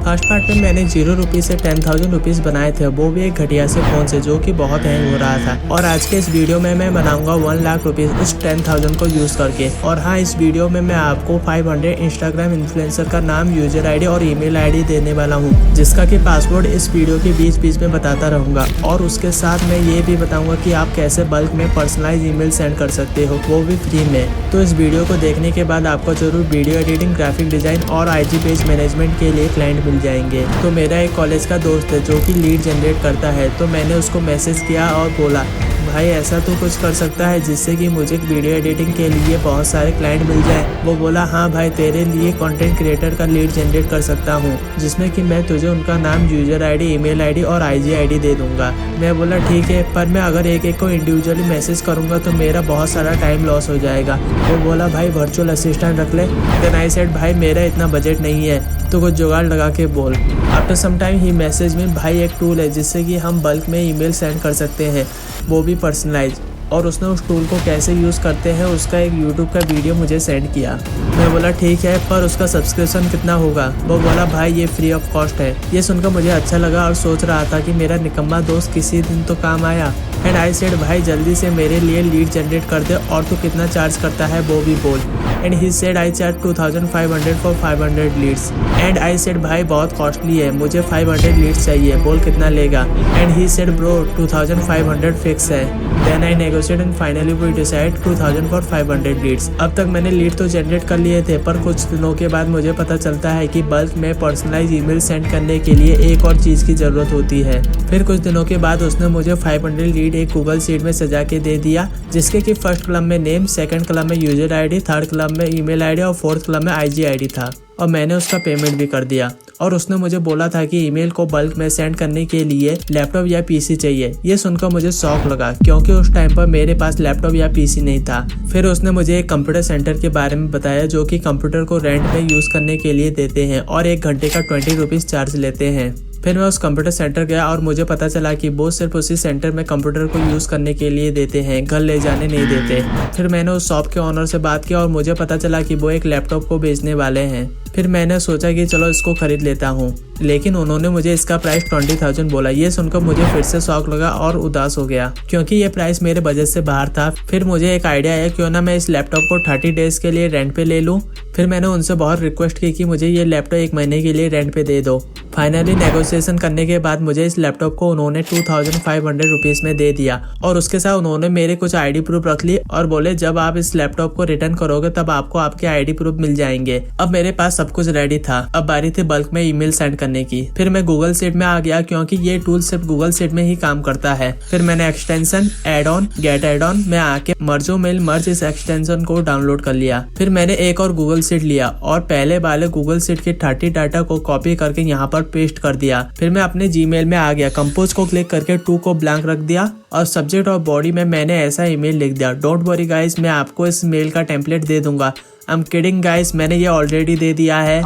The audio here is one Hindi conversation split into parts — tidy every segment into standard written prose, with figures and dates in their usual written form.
फर्स्ट पार्ट में मैंने 0 रुपीज से 10,000 रुपीज बनाए थे, वो भी एक घटिया से फोन से जो कि बहुत हैंग हो रहा था। और आज के इस वीडियो में मैं बनाऊंगा 1 लाख रुपीज उस 10,000 को यूज करके। और हाँ, इस वीडियो में मैं आपको 500 इंस्टाग्राम इन्फ्लुएंसर का नाम, यूजर आईडी और ईमेल आईडी देने वाला हूँ, जिसका कि पासवर्ड इस वीडियो के बीच में बताता रहूंगा। और उसके साथ मैं ये भी बताऊंगा कि आप कैसे बल्क में पर्सनलाइज ईमेल सेंड कर सकते हो, वो भी फ्री में। तो इस वीडियो को देखने के बाद आपको जरूर वीडियो एडिटिंग, ग्राफिक डिजाइन और IG पेज मैनेजमेंट के लिए क्लाइंट मिल जाएंगे। तो मेरा एक कॉलेज का दोस्त है जो कि लीड जनरेट करता है, तो मैंने उसको मैसेज किया और बोला, भाई ऐसा तो कुछ कर सकता है जिससे कि मुझे वीडियो एडिटिंग के लिए बहुत सारे क्लाइंट मिल जाए। वो बोला, हाँ भाई, तेरे लिए कंटेंट क्रिएटर का लीड जनरेट कर सकता हूँ, जिसमें कि मैं तुझे उनका नाम, यूजर आईडी, ईमेल आईडी और IG आईडी दे दूंगा। मैं बोला ठीक है, पर मैं अगर एक एक को इंडिविजुअली मैसेज करूंगा तो मेरा बहुत सारा टाइम लॉस हो जाएगा। वो बोला, भाई वर्चुअल असिस्टेंट रख ले। देन आई सेड, भाई मेरा इतना बजट नहीं है, तो कुछ जुगाड़ लगा के बोल। आफ्टर सम टाइम ही मैसेज में, भाई एक टूल है जिससे कि हम बल्क में ईमेल सेंड कर सकते हैं, वो भी पर्सनलाइज। और उसने उस टूल को कैसे यूज़ करते हैं उसका एक यूट्यूब का वीडियो मुझे सेंड किया। मैं बोला ठीक है, पर उसका सब्सक्रिप्शन कितना होगा? वो बोला, भाई ये फ्री ऑफ कॉस्ट है। ये सुनकर मुझे अच्छा लगा और सोच रहा था कि मेरा निकम्मा दोस्त किसी दिन तो काम आया। एंड आई सेड, भाई जल्दी से मेरे लिए लीड जनरेट कर दे और तू कितना चार्ज करता है वो भी बोल। And he said, I charge 2500 for 500 leads. And I said, भाई बहुत कॉस्टली है, मुझे 500 लीड्स चाहिए, बोल कितना लेगा? And he said, bro 2500 fix है। Then I negotiate and finally we decide 2000 for 500 leads. अब तक मैंने लीड तो जनरेट कर लिए थे, पर कुछ दिनों के बाद मुझे पता चलता है कि बल्क में पर्सनलाइज ईमेल सेंड करने के लिए एक और चीज की जरूरत होती है। फिर कुछ दिनों के बाद उसने मुझे 500 लीड एक गूगल शीट में सजा के दे दिया, जिसके कि फर्स्ट कलम में नेम, सेकंड कलम में यूजर आईडी, थर्ड कलम में ईमेल आईडी और फोर्थ कलम में IG आईडी था। और मैंने उसका पेमेंट भी कर दिया। और उसने मुझे बोला था कि ईमेल को बल्क में सेंड करने के लिए लैपटॉप या PC चाहिए। ये सुनकर मुझे शौक लगा, क्योंकि उस टाइम पर मेरे पास लैपटॉप या PC नहीं था। फिर उसने मुझे एक कंप्यूटर सेंटर के बारे में बताया जो कि कंप्यूटर को रेंट में यूज करने के लिए देते हैं और 1 घंटे का 20 रुपीज चार्ज लेते हैं। फिर मैं उस कंप्यूटर सेंटर गया और मुझे पता चला कि वो सिर्फ उसी सेंटर में कंप्यूटर को यूज करने के लिए देते हैं, घर ले जाने नहीं देते। फिर मैंने उस शॉप के ओनर से बात की और मुझे पता चला कि वो एक लैपटॉप को बेचने वाले हैं। फिर मैंने सोचा कि चलो इसको खरीद लेता हूँ, लेकिन उन्होंने मुझे इसका प्राइस 20,000 बोला। ये सुनकर मुझे फिर से शौक लगा और उदास हो गया, क्योंकि ये प्राइस मेरे बजट से बाहर था। फिर मुझे एक आइडिया आया, क्यों ना मैं इस लैपटॉप को 30 डेज के लिए रेंट पे ले लूँ। फिर मैंने उनसे बहुत रिक्वेस्ट की कि मुझे ये लैपटॉप 1 महीने के लिए रेंट पे दे दो। फाइनली नेगोशिएशन करने के बाद मुझे इस लैपटॉप को उन्होंने 2500 रुपीज में दे दिया। और उसके साथ उन्होंने मेरे कुछ ID प्रूफ रख ली और बोले, जब आप इस लैपटॉप को रिटर्न करोगे तब आपको आपके ID प्रूफ मिल जाएंगे। अब मेरे पास सब कुछ रेडी था, अब बारी थी बल्क में ईमेल सेंड करने की। फिर मैं गूगल शीट में आ गया, क्योंकि ये टूल सिर्फ गूगल शीट में ही काम करता है। फिर मैंने extension add on, get add on में आके मर्जो मेल मर्ज इस एक्सटेंशन को डाउनलोड कर लिया। फिर मैंने एक और गूगल शीट लिया और पहले वाले गूगल शीट के 30 डाटा को कॉपी करके यहाँ पर पेस्ट कर दिया। फिर मैं अपने जीमेल में आ गया, कंपोज को क्लिक करके 2 को ब्लैंक रख दिया और सब्जेक्ट और बॉडी में मैंने ऐसा ईमेल लिख दिया, डोंट वरी गाइस, मैं आपको इस मेल का टेम्पलेट दे दूंगा। I'm kidding guys, मैंने ये ऑलरेडी दे दिया है।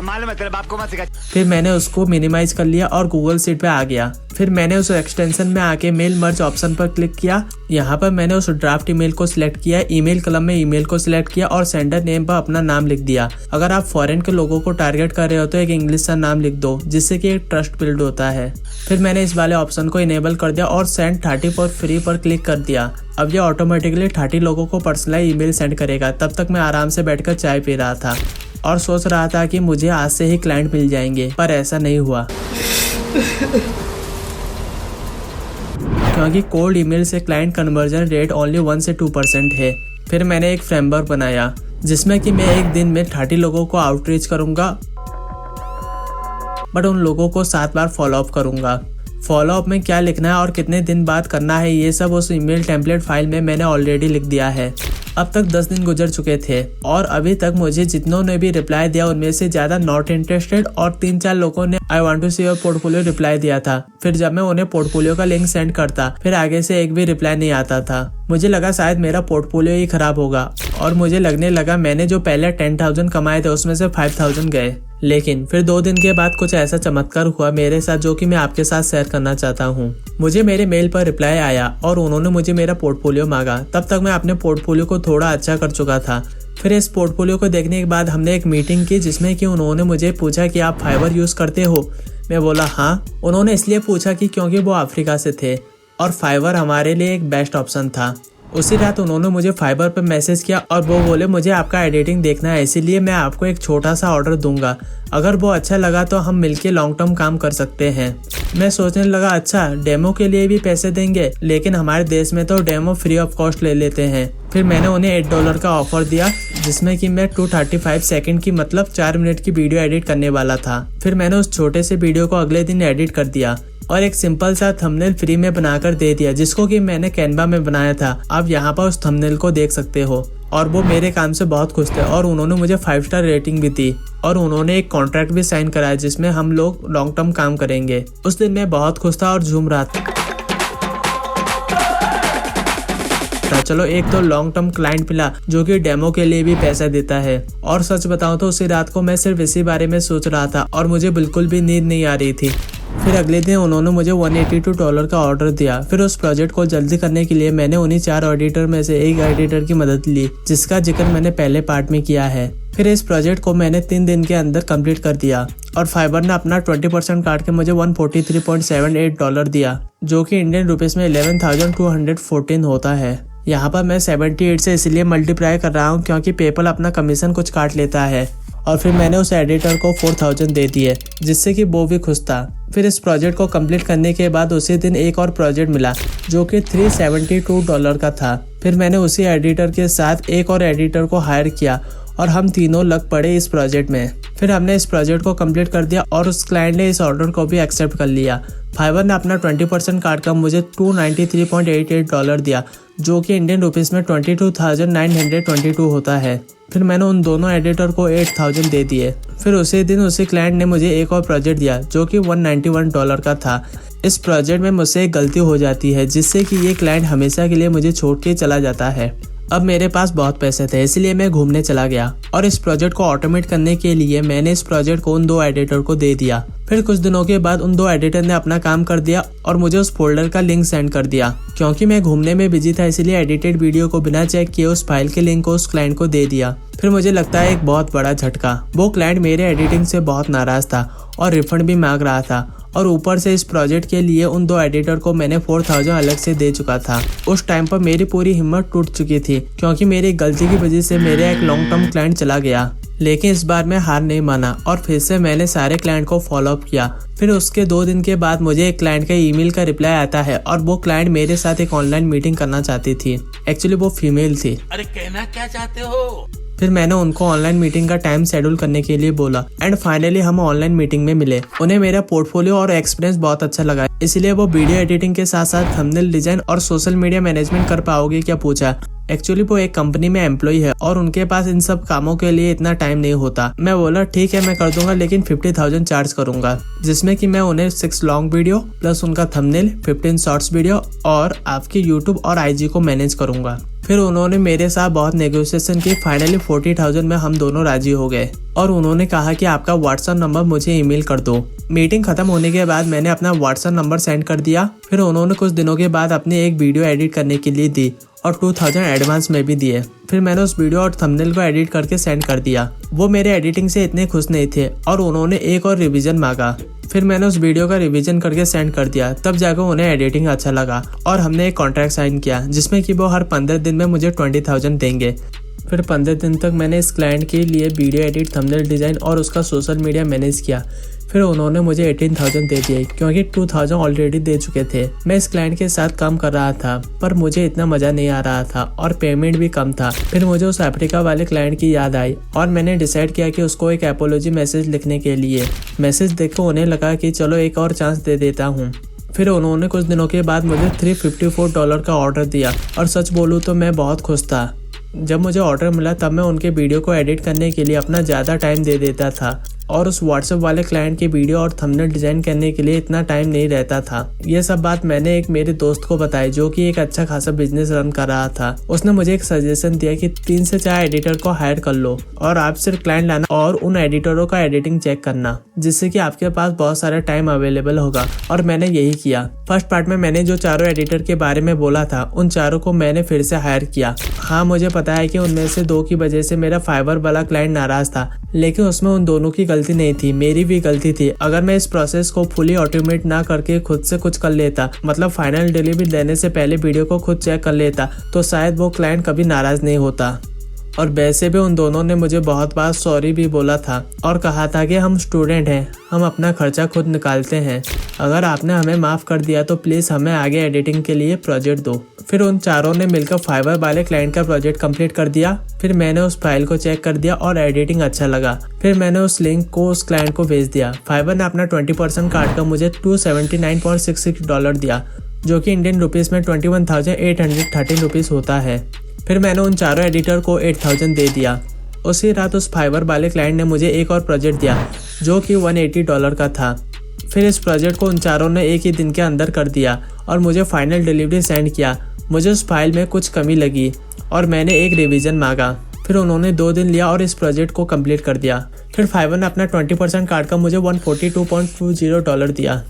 फिर मैंने उसको मिनिमाइज कर लिया और गूगल शीट पे आ गया। फिर मैंने उस एक्सटेंशन में आके मेल मर्ज ऑप्शन पर क्लिक किया। यहाँ पर मैंने उस ड्राफ्ट ईमेल को सिलेक्ट किया, ईमेल कलम में ईमेल को सिलेक्ट किया और सेंडर नेम पर अपना नाम लिख दिया। अगर आप फॉरेन के लोगों को टारगेट कर रहे हो तो एक इंग्लिश सा नाम लिख दो, जिससे कि एक ट्रस्ट बिल्ड होता है। फिर मैंने इस वाले ऑप्शन को इनेबल कर दिया और सेंड 30 फॉर फ्री पर क्लिक कर दिया। अब ये ऑटोमेटिकली 30 लोगों को पर्सनलाइज ईमेल सेंड करेगा। तब तक मैं आराम से बैठकर चाय पी रहा था और सोच रहा था कि मुझे आज से ही क्लाइंट मिल जाएंगे, पर ऐसा नहीं हुआ, क्योंकि कोल्ड ईमेल से क्लाइंट कन्वर्जन रेट ओनली 1 से 2% है। फिर मैंने एक फ्रेमवर्क बनाया जिसमें कि मैं एक दिन में 30 लोगों को आउटरीच करूंगा, बट उन लोगों को 7 बार फॉलोअप करूंगा। फॉलोअप में क्या लिखना है और कितने दिन बाद करना है, ये सब उस ईमेल टेम्पलेट फाइल में मैंने ऑलरेडी लिख दिया है। अब तक 10 दिन गुजर चुके थे और अभी तक मुझे जितनों ने भी रिप्लाई दिया उनमें से ज्यादा नॉट इंटरेस्टेड और 3-4 लोगों ने I want to see your portfolio reply दिया था। फिर जब मैं उन्हें पोर्टफोलियो का लिंक सेंड करता, फिर आगे से एक भी रिप्लाई नहीं आता था। मुझे लगा शायद मेरा पोर्टफोलियो ही खराब होगा और मुझे लगने लगा मैंने जो पहले 10,000 कमाए थे उसमें से 5,000 गए। लेकिन फिर 2 दिन के बाद कुछ ऐसा चमत्कार हुआ मेरे साथ जो कि मैं आपके साथ शेयर करना चाहता हूँ। मुझे मेरे मेल पर रिप्लाई आया और उन्होंने मुझे मेरा पोर्टफोलियो मांगा। तब तक मैं अपने पोर्टफोलियो को थोड़ा अच्छा कर चुका था। फिर इस पोर्टफोलियो को देखने के बाद हमने एक मीटिंग की जिसमें कि उन्होंने मुझे पूछा कि आप फाइवर यूज़ करते हो। मैं बोला हाँ। उन्होंने इसलिए पूछा कि क्योंकि वो अफ्रीका से थे और फाइवर हमारे लिए एक बेस्ट ऑप्शन था। उसी रात उन्होंने मुझे फाइबर पर मैसेज किया और वो बोले मुझे आपका एडिटिंग देखना है, इसीलिए मैं आपको एक छोटा सा ऑर्डर दूंगा। अगर वो अच्छा लगा तो हम मिलके लॉन्ग टर्म काम कर सकते हैं। मैं सोचने लगा अच्छा डेमो के लिए भी पैसे देंगे, लेकिन हमारे देश में तो डेमो फ्री ऑफ कॉस्ट ले लेते हैं। फिर मैंने उन्हें $8 का ऑफर दिया जिसमें कि मैं 235 सेकंड की मतलब 4 मिनट की वीडियो एडिट करने वाला था। फिर मैंने उस छोटे से वीडियो को अगले दिन एडिट कर दिया और एक सिंपल सा थंबनेल फ्री में बनाकर दे दिया जिसको कि मैंने कैनवा में बनाया था। आप यहाँ पर उस थंबनेल को देख सकते हो। और वो मेरे काम से बहुत खुश थे और उन्होंने मुझे 5 स्टार रेटिंग भी दी और उन्होंने एक कॉन्ट्रैक्ट भी साइन कराया जिसमें हम लोग लॉन्ग टर्म काम करेंगे। उस दिन मैं बहुत खुश था और झूम रहा था। चलो एक तो लॉन्ग टर्म क्लाइंट मिला जो कि डेमो के लिए भी पैसा देता है। और सच बताऊं तो उसी रात को मैं सिर्फ इसी बारे में सोच रहा था और मुझे बिल्कुल भी नींद नहीं आ रही थी। फिर अगले दिन उन्होंने मुझे $182 का ऑर्डर दिया। फिर उस प्रोजेक्ट को जल्दी करने के लिए मैंने उन्हीं 4 ऑडिटर में से एक एडिटर की मदद ली जिसका जिक्र मैंने पहले पार्ट में किया है। फिर इस प्रोजेक्ट को मैंने 3 दिन के अंदर कंप्लीट कर दिया और फाइबर ने अपना 20% काट के मुझे $143.78 दिया जो कि इंडियन रुपीस में 11,214 होता है। यहाँ पर मैं 78 से इसलिए मल्टीप्लाई कर रहा हूँ क्योंकि पेपल अपना कमीशन कुछ काट लेता है। और फिर मैंने उस एडिटर को 4,000 दे दिए जिससे कि वो भी खुश था। फिर इस प्रोजेक्ट को कंप्लीट करने के बाद उसी दिन एक और प्रोजेक्ट मिला जो कि $372 का था। फिर मैंने उसी एडिटर के साथ एक और एडिटर को हायर किया और हम तीनों लग पड़े इस प्रोजेक्ट में। फिर हमने इस प्रोजेक्ट को कंप्लीट कर दिया और उस क्लाइंट ने इस ऑर्डर को भी एक्सेप्ट कर लिया। फाइवर ने अपना 20% काट कर मुझे $293.88 दिया जो कि इंडियन रुपीस में 22,922 होता है। फिर मैंने उन दोनों एडिटर को 8,000 दे दिए। फिर उसी दिन उसी क्लाइंट ने मुझे एक और प्रोजेक्ट दिया जो कि $191 का था। इस प्रोजेक्ट में मुझसे एक गलती हो जाती है जिससे कि ये क्लाइंट हमेशा के लिए मुझे छोड़ के चला जाता है। अब मेरे पास बहुत पैसे थे इसलिए मैं घूमने चला गया और इस प्रोजेक्ट को ऑटोमेट करने के लिए मैंने इस प्रोजेक्ट को उन 2 एडिटर को दे दिया। फिर कुछ दिनों के बाद उन 2 एडिटर ने अपना काम कर दिया और मुझे उस फोल्डर का लिंक सेंड कर दिया। क्योंकि मैं घूमने में बिजी था इसलिए एडिटेड वीडियो को बिना चेक किए उस फाइल के लिंक को उस क्लाइंट को दे दिया। फिर मुझे लगता है एक बहुत बड़ा झटका। वो क्लाइंट मेरे एडिटिंग से बहुत नाराज था और रिफंड भी मांग रहा था और ऊपर से इस प्रोजेक्ट के लिए उन 2 एडिटर को मैंने 4,000 अलग से दे चुका था। उस टाइम पर मेरी पूरी हिम्मत टूट चुकी थी क्योंकि मेरी गलती की वजह से मेरा एक लॉन्ग टर्म क्लाइंट चला गया। लेकिन इस बार मैं हार नहीं माना और फिर से मैंने सारे क्लाइंट को फॉलो अप किया। फिर उसके 2 दिन के बाद मुझे एक क्लाइंट का ईमेल का रिप्लाई आता है और वो क्लाइंट मेरे साथ एक ऑनलाइन मीटिंग करना चाहती थी। एक्चुअली वो फीमेल थी। अरे कहना क्या चाहते हो? फिर मैंने उनको ऑनलाइन मीटिंग का टाइम शेड्यूल करने के लिए बोला एंड फाइनली हम ऑनलाइन मीटिंग में मिले। उन्हें मेरा पोर्टफोलियो और एक्सपीरियंस बहुत अच्छा लगा इसलिए वो वीडियो एडिटिंग के साथ साथ थंबनेल डिजाइन और सोशल मीडिया मैनेजमेंट कर पाओगे क्या पूछा। एक्चुअली वो एक कंपनी में एम्प्लॉय है और उनके पास इन सब कामों के लिए इतना टाइम नहीं होता। मैं बोला ठीक है मैं कर दूंगा लेकिन 50,000 चार्ज करूंगा जिसमें कि मैं उन्हें 6 लॉन्ग वीडियो प्लस उनका थंबनेल 15 शॉर्ट्स वीडियो और आपकी यूट्यूब और IG को मैनेज करूंगा। फिर उन्होंने मेरे साथ बहुत नेगोशिएशन की। फाइनली 40,000 में हम दोनों राजी हो गए और उन्होंने कहा कि आपका व्हाट्सएप नंबर मुझे ईमेल कर दो। मीटिंग खत्म होने के बाद मैंने अपना व्हाट्सएप नंबर सेंड कर दिया। फिर उन्होंने कुछ दिनों के बाद अपनी एक वीडियो एडिट करने के लिए दी और 2,000 एडवांस में भी दिए। फिर मैंने उस वीडियो और थंबनेल को एडिट करके सेंड कर दिया। वो मेरे एडिटिंग से इतने खुश नहीं थे और उन्होंने एक और रिवीजन मांगा। फिर मैंने उस वीडियो का रिवीजन करके सेंड कर दिया। तब जाकर उन्हें एडिटिंग अच्छा लगा और हमने एक कॉन्ट्रैक्ट साइन किया जिसमें कि वो हर 15 दिन में मुझे 20,000 देंगे। फिर 15 दिन तक मैंने इस क्लाइंट के लिए वीडियो एडिट, थंबनेल डिज़ाइन और उसका सोशल मीडिया मैनेज किया। फिर उन्होंने मुझे 18,000 दे दिए क्योंकि 2,000 ऑलरेडी दे चुके थे। मैं इस क्लाइंट के साथ काम कर रहा था पर मुझे इतना मज़ा नहीं आ रहा था और पेमेंट भी कम था। फिर मुझे उस अफ्रीका वाले क्लाइंट की याद आई और मैंने डिसाइड किया कि उसको एक एपोलॉजी मैसेज लिखने के लिए। मैसेज देखकर उन्हें लगा कि चलो एक और चांस दे देता हूँ। फिर उन्होंने कुछ दिनों के बाद मुझे $354 का ऑर्डर दिया और सच बोलूँ तो मैं बहुत खुश था। जब मुझे ऑर्डर मिला तब मैं उनके वीडियो को एडिट करने के लिए अपना ज़्यादा टाइम दे देता था और उस व्हाट्सएप वाले क्लाइंट की वीडियो और थंबनेल डिजाइन करने के लिए इतना टाइम नहीं रहता था। ये सब बात मैंने एक मेरे दोस्त को बताई जो कि एक अच्छा खासा बिजनेस रन कर रहा था। उसने मुझे एक सजेशन दिया कि 3 से 4 एडिटर को हायर कर लो और आप सिर्फ क्लाइंट लाना और उन एडिटरों का एडिटिंग चेक करना, जिससे कि आपके पास बहुत सारा टाइम अवेलेबल होगा। और मैंने यही किया। फर्स्ट पार्ट में मैंने जो चारों एडिटर के बारे में बोला था उन चारों को मैंने फिर से हायर किया। हाँ, मुझे पता है कि उनमें से 2 की वजह से मेरा फाइवर वाला क्लाइंट नाराज था, लेकिन उसमें उन दोनों की गलती नहीं थी, मेरी भी गलती थी। अगर मैं इस प्रोसेस को फुली ऑटोमेट ना करके खुद से कुछ कर लेता, मतलब फाइनल डिलीवरी देने से पहले वीडियो को खुद चेक कर लेता, तो शायद वो क्लाइंट कभी नाराज नहीं होता। और वैसे भी उन दोनों ने मुझे बहुत बार सॉरी भी बोला था और कहा था कि हम स्टूडेंट हैं, हम अपना खर्चा खुद निकालते हैं, अगर आपने हमें माफ़ कर दिया तो प्लीज़ हमें आगे एडिटिंग के लिए प्रोजेक्ट दो। फिर उन चारों ने मिलकर फाइवर वाले क्लाइंट का प्रोजेक्ट कंप्लीट कर दिया। फिर मैंने उस फाइल को चेक कर दिया और एडिटिंग अच्छा लगा। फिर मैंने उस लिंक को उस क्लाइंट को भेज दिया। फाइवर ने अपना 20% काट कर मुझे $279.66 दिया, जो कि इंडियन रुपीज़ में 21,813 रुपीज़ होता है। फिर मैंने उन चारों एडिटर को 8,000 दे दिया। उसी रात उस फाइवर वाले क्लाइंट ने मुझे एक और प्रोजेक्ट दिया जो कि $180 का था। फिर इस प्रोजेक्ट को उन चारों ने एक ही दिन के अंदर कर दिया और मुझे फाइनल डिलीवरी सेंड किया। मुझे उस फाइल में कुछ कमी लगी और मैंने एक रिवीजन मांगा। फिर उन्होंने 2 दिन लिया और इस प्रोजेक्ट को कंप्लीट कर दिया। फिर फाइवर ने अपना 20% काट कर मुझे $142.20 दिया,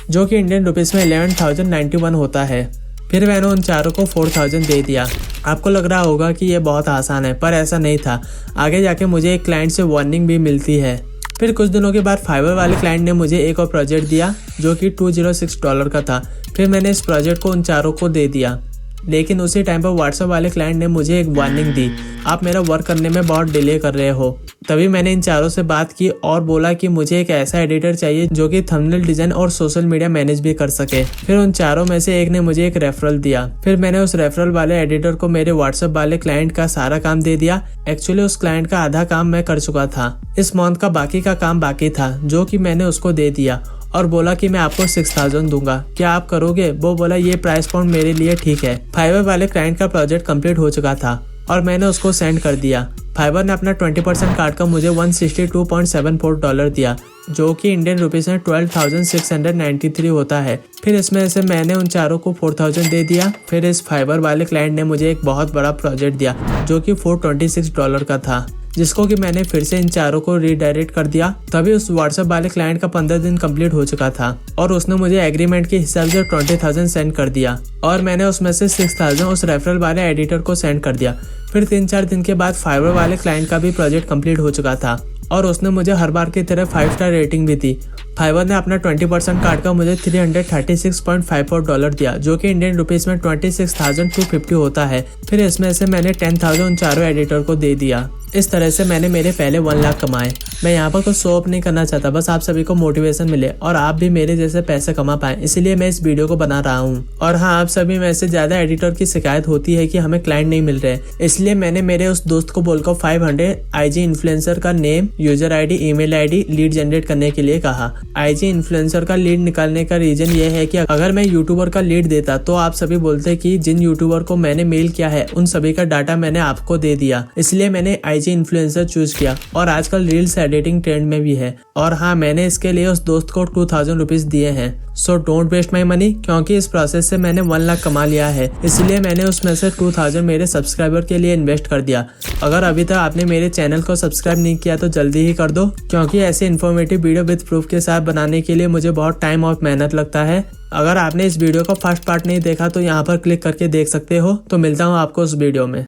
जो कि इंडियन रुपीज़ में 11,091 होता है। फिर मैंने उन चारों को 4,000 दे दिया। आपको लग रहा होगा कि ये बहुत आसान है, पर ऐसा नहीं था। आगे जाके मुझे एक क्लाइंट से वार्निंग भी मिलती है। फिर कुछ दिनों के बाद फाइवर वाले क्लाइंट ने मुझे एक और प्रोजेक्ट दिया जो कि $206 का था। फिर मैंने इस प्रोजेक्ट को उन चारों को दे दिया, लेकिन उसी टाइम पर व्हाट्सएप वाले क्लाइंट ने मुझे एक वार्निंग दी, आप मेरा वर्क करने में बहुत डिले कर रहे हो। तभी मैंने इन चारों से बात की और बोला कि मुझे एक ऐसा एडिटर चाहिए जो कि थंबनेल डिजाइन और सोशल मीडिया मैनेज भी कर सके। फिर उन चारों में से एक ने मुझे एक रेफरल दिया। फिर मैंने उस रेफरल वाले एडिटर को मेरे व्हाट्सएप वाले क्लाइंट का सारा काम दे दिया। एक्चुअली उस क्लाइंट का आधा काम मैं कर चुका था, इस मंथ का बाकी का काम बाकी था, जो कि मैंने उसको दे दिया और बोला कि मैं आपको 6,000 दूंगा, क्या आप करोगे? वो बोला ये प्राइस पॉइंट मेरे लिए ठीक है। फाइवर वाले क्लाइंट का प्रोजेक्ट कंप्लीट हो चुका था और मैंने उसको सेंड कर दिया। फाइवर ने अपना 20% काट कर मुझे $162.74 दिया, जो कि इंडियन रुपीज़ में 12,693 होता है। फिर इसमें से मैंने उन चारों को 4,000 दे दिया। फिर इस फाइवर वाले क्लाइंट ने मुझे एक बहुत बड़ा प्रोजेक्ट दिया जो कि $426 का था, जिसको कि मैंने फिर से इन चारों को रीडायरेक्ट कर दिया। तभी उस व्हाट्सएप वाले क्लाइंट का 15 दिन कंप्लीट हो चुका था और उसने मुझे एग्रीमेंट के हिसाब से 20,000 सेंड कर दिया और मैंने उसमें से 6,000 उस रेफरल वाले एडिटर को सेंड कर दिया। फिर 3-4 दिन के बाद फाइवर वाले क्लाइंट का भी प्रोजेक्ट कंप्लीट हो चुका था और उसने मुझे हर बार की तरह 5 स्टार रेटिंग भी दी। फाइवर ने अपना 20% काट कर मुझे $336.54 दिया, जो कि इंडियन रुपीज़ में 26,250 होता है। फिर इसमें से मैंने 10,000 उन चारों एडिटर को दे दिया। इस तरह से मैंने मेरे पहले 1 लाख कमाए। मैं यहाँ पर कुछ शो ऑफ नहीं करना चाहता, बस आप सभी को मोटिवेशन मिले और आप भी मेरे जैसे पैसे कमा पाए, इसलिए मैं इस वीडियो को बना रहा हूँ। और हाँ, आप सभी में से ज़्यादा एडिटर की शिकायत होती है कि हमें क्लाइंट नहीं मिल रहे, इसलिए मैंने मेरे उस दोस्त को बोलकर 500 IG इन्फ्लुएंसर का name, user ID, email ID, lead generate करने के लिए कहा। IG इन्फ्लुएंसर का लीड निकालने का रीजन ये है कि अगर मैं यूट्यूबर का लीड देता तो आप सभी बोलते कि जिन यूट्यूबर को मैंने मेल किया है उन सभी का डाटा मैंने आपको दे दिया, इसलिए मैंने IG इन्फ्लुएंसर चूज किया और आजकल रील्स एडिटिंग ट्रेंड में भी है। और हाँ, मैंने इसके लिए उस दोस्त को 2,000 रुपीज दिए हैं। So don't waste my money, क्योंकि इस प्रोसेस से मैंने 1 लाख कमा लिया है, इसलिए मैंने उसमें से 2,000 मेरे सब्सक्राइबर के लिए इन्वेस्ट कर दिया। अगर अभी तक आपने मेरे चैनल को सब्सक्राइब नहीं किया तो जल्दी ही कर दो, क्योंकि ऐसे इन्फॉर्मेटिव वीडियो विद प्रूफ के साथ बनाने के लिए मुझे बहुत टाइम और मेहनत लगता है। अगर आपने इस वीडियो का फर्स्ट पार्ट नहीं देखा तो यहाँ पर क्लिक करके देख सकते हो। तो मिलता हूँ आपको उस वीडियो में।